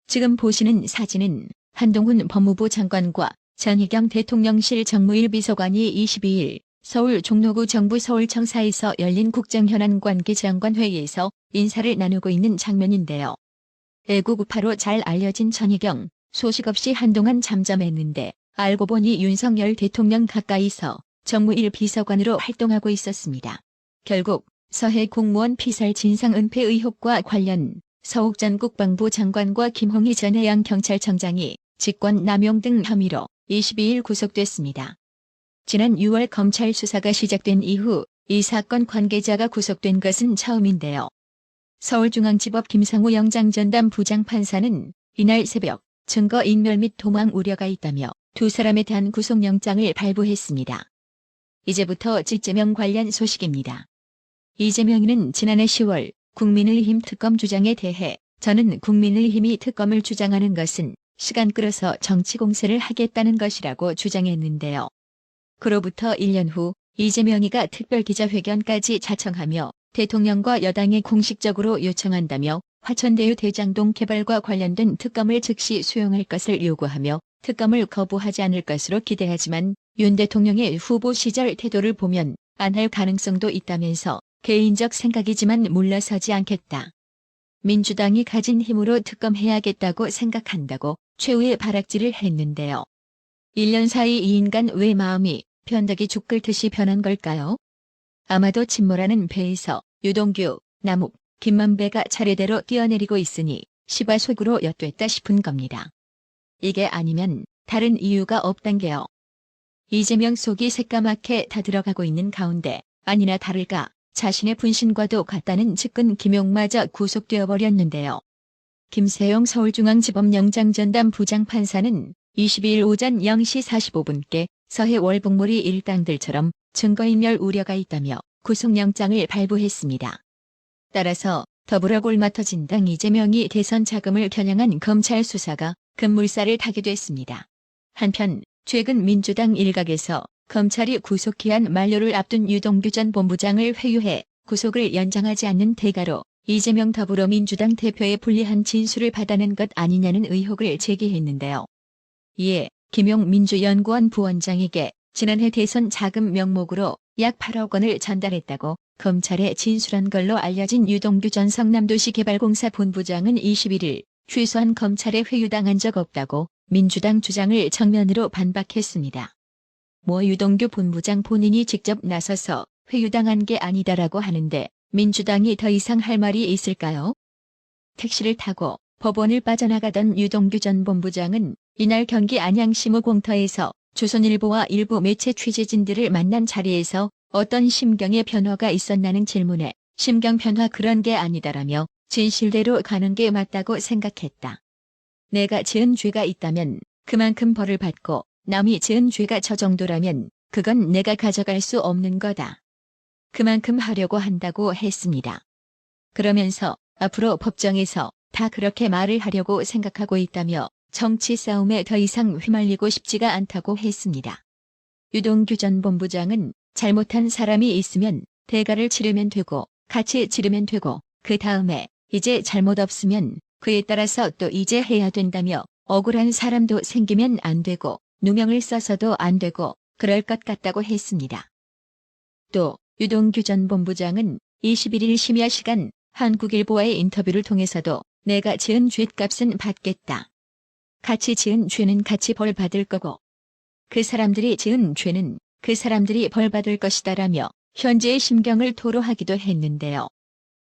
지금 보시는 사진은 한동훈 법무부 장관과 전희경 대통령실 정무일 비서관이 22일 서울 종로구 정부 서울청사에서 열린 국정현안관계장관회의에서 인사를 나누고 있는 장면인데요. 애국 우파로 잘 알려진 전희경, 소식 없이 한동안 잠잠했는데 알고 보니 윤석열 대통령 가까이서 정무일 비서관으로 활동하고 있었습니다. 결국 서해 공무원 피살 진상 은폐 의혹과 관련 서욱 전 국방부 장관과 김홍희 전 해양경찰청장이 직권 남용 등 혐의로 22일 구속됐습니다. 지난 6월 검찰 수사가 시작된 이후 이 사건 관계자가 구속된 것은 처음인데요. 서울중앙지법 김상우 영장전담 부장판사는 이날 새벽 증거인멸 및 도망 우려가 있다며 두 사람에 대한 구속영장을 발부했습니다. 이제부터 이재명 관련 소식입니다. 이재명은 지난해 10월 국민의힘 특검 주장에 대해 저는 국민의힘이 특검을 주장하는 것은 시간 끌어서 정치 공세를 하겠다는 것이라고 주장했는데요. 그로부터 1년 후 이재명이가 특별기자회견까지 자청하며 대통령과 여당에 공식적으로 요청한다며 화천대유 대장동 개발과 관련된 특검을 즉시 수용할 것을 요구하며 특검을 거부하지 않을 것으로 기대하지만 윤 대통령의 후보 시절 태도를 보면 안 할 가능성도 있다면서 개인적 생각이지만 물러서지 않겠다. 민주당이 가진 힘으로 특검해야겠다고 생각한다고 최후의 발악질을 했는데요. 1년 사이 이 인간 왜 마음이 변덕이 죽 끓듯이 변한 걸까요? 아마도 침몰하는 배에서 유동규, 남욱, 김만배가 차례대로 뛰어내리고 있으니 시바 속으로 엿됐다 싶은 겁니다. 이게 아니면 다른 이유가 없단게요. 이재명 속이 새까맣게 다 들어가고 있는 가운데 아니나 다를까 자신의 분신과도 같다는 측근 김용마저 구속되어 버렸는데요. 김세용 서울중앙지법 영장전담 부장판사는 22일 오전 0시 45분께 서해 월북몰이 일당들처럼 증거인멸 우려가 있다며 구속영장을 발부했습니다. 따라서 더불어 골마터진당 이재명이 대선 자금을 겨냥한 검찰 수사가 급물살을 타게 됐습니다. 한편 최근 민주당 일각에서 검찰이 구속기한 만료를 앞둔 유동규 전 본부장을 회유해 구속을 연장하지 않는 대가로 이재명 더불어민주당 대표의 불리한 진술을 받아낸 것 아니냐는 의혹을 제기했는데요. 이에 김용 민주연구원 부원장에게 지난해 대선 자금 명목으로 약 8억 원을 전달했다고 검찰에 진술한 걸로 알려진 유동규 전 성남도시개발공사 본부장은 21일 최소한 검찰에 회유당한 적 없다고 민주당 주장을 정면으로 반박했습니다. 유동규 본부장 본인이 직접 나서서 회유당한 게 아니다라고 하는데 민주당이 더 이상 할 말이 있을까요? 택시를 타고 법원을 빠져나가던 유동규 전 본부장은 이날 경기 안양시무 공터에서 조선일보와 일부 매체 취재진들을 만난 자리에서 어떤 심경의 변화가 있었나는 질문에 심경 변화 그런 게 아니다라며 진실대로 가는 게 맞다고 생각했다. 내가 지은 죄가 있다면 그만큼 벌을 받고 남이 지은 죄가 저 정도라면 그건 내가 가져갈 수 없는 거다. 그만큼 하려고 한다고 했습니다. 그러면서 앞으로 법정에서 다 그렇게 말을 하려고 생각하고 있다며 정치 싸움에 더 이상 휘말리고 싶지가 않다고 했습니다. 유동규 전 본부장은 잘못한 사람이 있으면 대가를 치르면 되고 같이 치르면 되고 그 다음에 이제 잘못 없으면 그에 따라서 또 이제 해야 된다며 억울한 사람도 생기면 안 되고 누명을 써서도 안 되고 그럴 것 같다고 했습니다. 또 유동규 전 본부장은 21일 심야 시간 한국일보와의 인터뷰를 통해서도 내가 지은 죗값은 받겠다. 같이 지은 죄는 같이 벌 받을 거고 그 사람들이 지은 죄는 그 사람들이 벌 받을 것이다라며 현재의 심경을 토로하기도 했는데요.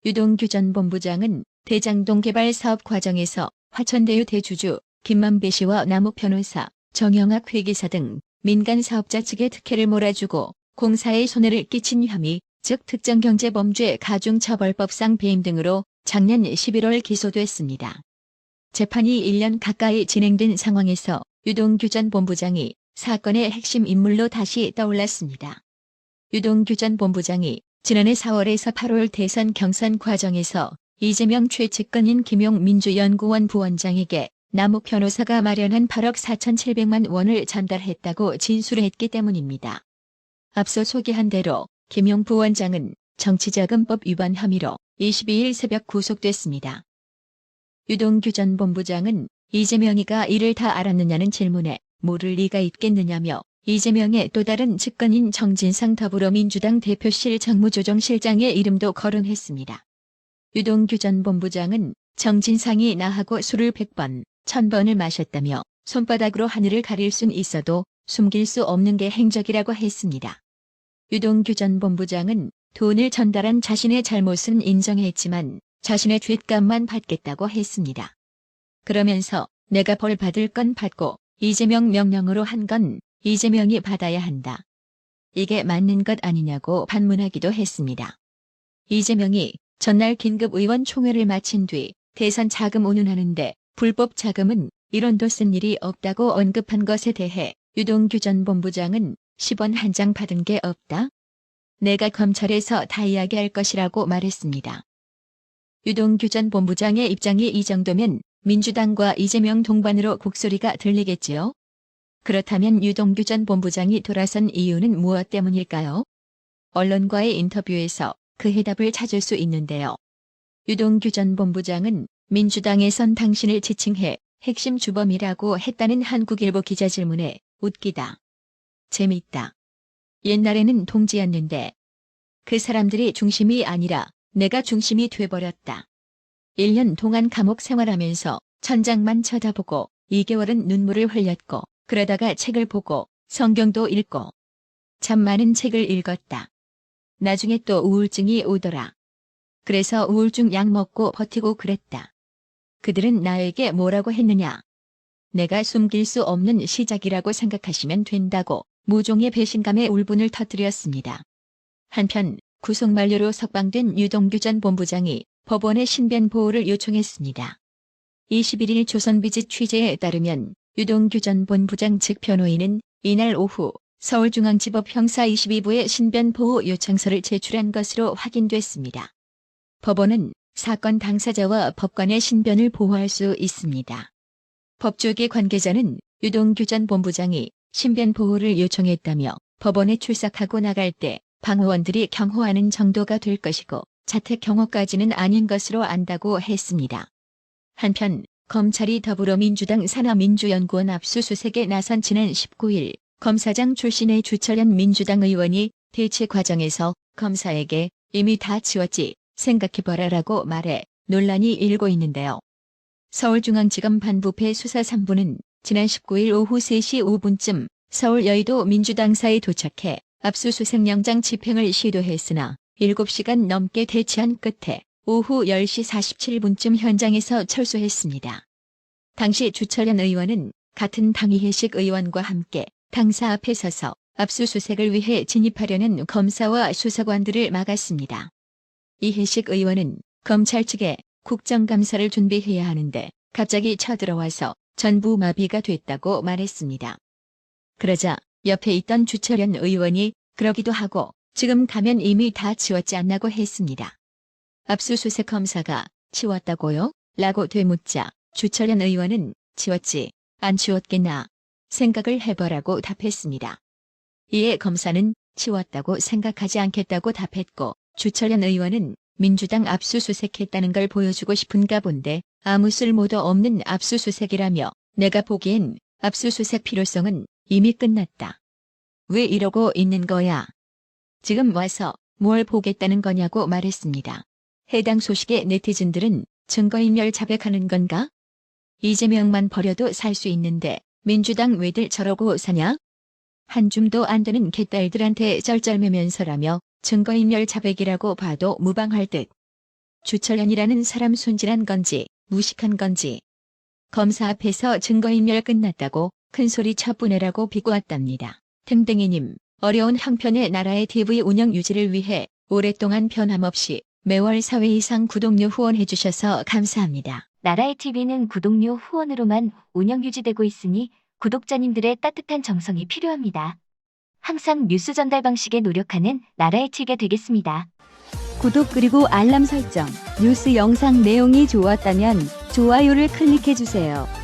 유동규 전 본부장은 대장동 개발 사업 과정에서 화천대유 대주주 김만배 씨와 남욱 변호사, 정영학 회계사 등 민간 사업자 측에 특혜를 몰아주고 공사에 손해를 끼친 혐의, 즉 특정경제범죄 가중처벌법상 배임 등으로 작년 11월 기소됐습니다. 재판이 1년 가까이 진행된 상황에서 유동규 전 본부장이 사건의 핵심 인물로 다시 떠올랐습니다. 유동규 전 본부장이 지난해 4월에서 8월 대선 경선 과정에서 이재명 최측근인 김용 민주연구원 부원장에게 남욱 변호사가 마련한 8억 4,700만 원을 전달했다고 진술했기 때문입니다. 앞서 소개한 대로 김용 부원장은 정치자금법 위반 혐의로 22일 새벽 구속됐습니다. 유동규 전 본부장은 이재명이가 이를 다 알았느냐는 질문에 모를 리가 있겠느냐며 이재명의 또 다른 측근인 정진상 더불어민주당 대표실 정무조정실장의 이름도 거론했습니다. 유동규 전 본부장은 정진상이 나하고 술을 100번, 1000번을 마셨다며 손바닥으로 하늘을 가릴 순 있어도 숨길 수 없는 게 행적이라고 했습니다. 유동규 전 본부장은 돈을 전달한 자신의 잘못은 인정했지만 자신의 죗값만 받겠다고 했습니다. 그러면서 내가 벌 받을 건 받고 이재명 명령으로 한 건 이재명이 받아야 한다. 이게 맞는 것 아니냐고 반문하기도 했습니다. 이재명이 전날 긴급의원 총회를 마친 뒤 대선 자금 운운하는데 불법 자금은 1원도 쓴 일이 없다고 언급한 것에 대해 유동규 전 본부장은 10원 한 장 받은 게 없다. 내가 검찰에서 다 이야기할 것이라고 말했습니다. 유동규 전 본부장의 입장이 이 정도면 민주당과 이재명 동반으로 곡소리가 들리겠지요. 그렇다면 유동규 전 본부장이 돌아선 이유는 무엇 때문일까요? 언론과의 인터뷰에서 그 해답을 찾을 수 있는데요. 유동규 전 본부장은 민주당에선 당신을 지칭해 핵심 주범이라고 했다는 한국일보 기자 질문에 웃기다. 재밌다. 옛날에는 동지였는데 그 사람들이 중심이 아니라 내가 중심이 돼버렸다. 1년 동안 감옥 생활하면서 천장만 쳐다보고 2개월은 눈물을 흘렸고 그러다가 책을 보고 성경도 읽고 참 많은 책을 읽었다. 나중에 또 우울증이 오더라. 그래서 우울증 약 먹고 버티고 그랬다. 그들은 나에게 뭐라고 했느냐. 내가 숨길 수 없는 시작이라고 생각하시면 된다고 무종의 배신감에 울분을 터뜨렸습니다. 한편 구속 만료로 석방된 유동규 전 본부장이 법원에 신변 보호를 요청했습니다. 21일 조선비짓 취재에 따르면 유동규 전 본부장 측 변호인은 이날 오후 서울중앙지법 형사 22부에 신변 보호 요청서를 제출한 것으로 확인됐습니다. 법원은 사건 당사자와 법관의 신변을 보호할 수 있습니다. 법조계 관계자는 유동규 전 본부장이 신변 보호를 요청했다며 법원에 출석하고 나갈 때 방어원들이 경호하는 정도가 될 것이고 자택 경호까지는 아닌 것으로 안다고 했습니다. 한편 검찰이 더불어민주당 산하민주연구원 압수수색에 나선 지난 19일 검사장 출신의 주철현 민주당 의원이 대치 과정에서 검사에게 이미 다 지웠지 생각해봐라라고 말해 논란이 일고 있는데요. 서울중앙지검 반부패 수사 3부는 지난 19일 오후 3시 5분쯤 서울 여의도 민주당사에 도착해 압수수색 영장 집행을 시도했으나 7시간 넘게 대치한 끝에 오후 10시 47분쯤 현장에서 철수했습니다. 당시 주철현 의원은 같은 당 이해식 의원과 함께 당사 앞에 서서 압수수색을 위해 진입하려는 검사와 수사관들을 막았습니다. 이해식 의원은 검찰 측에 국정감사를 준비해야 하는데 갑자기 쳐들어와서 전부 마비가 됐다고 말했습니다. 그러자 옆에 있던 주철현 의원이 그러기도 하고 지금 가면 이미 다 지웠지 않나고 했습니다. 압수수색 검사가 치웠다고요? 라고 되묻자 주철현 의원은 치웠지 안 치웠겠나 생각을 해보라고 답했습니다. 이에 검사는 치웠다고 생각하지 않겠다고 답했고 주철현 의원은 민주당 압수수색했다는 걸 보여주고 싶은가 본데 아무 쓸모도 없는 압수수색이라며 내가 보기엔 압수수색 필요성은 이미 끝났다. 왜 이러고 있는 거야? 지금 와서 뭘 보겠다는 거냐고 말했습니다. 해당 소식에 네티즌들은 증거인멸 자백하는 건가? 이재명만 버려도 살 수 있는데 민주당 왜들 저러고 사냐? 한 줌도 안 되는 개딸들한테 쩔쩔매면서라며 증거인멸 자백이라고 봐도 무방할 듯. 주철현이라는 사람 순진한 건지 무식한 건지. 검사 앞에서 증거인멸 끝났다고 큰소리 쳐보내라고 비꼬았답니다. 탱탱이님, 어려운 형편의 나라의 TV 운영 유지를 위해 오랫동안 변함없이 매월 4회 이상 구독료 후원해주셔서 감사합니다. 나라의 TV는 구독료 후원으로만 운영 유지되고 있으니 구독자님들의 따뜻한 정성이 필요합니다. 항상 뉴스 전달 방식에 노력하는 나라의 TV가 되겠습니다. 구독 그리고 알람 설정, 뉴스 영상 내용이 좋았다면 좋아요를 클릭해주세요.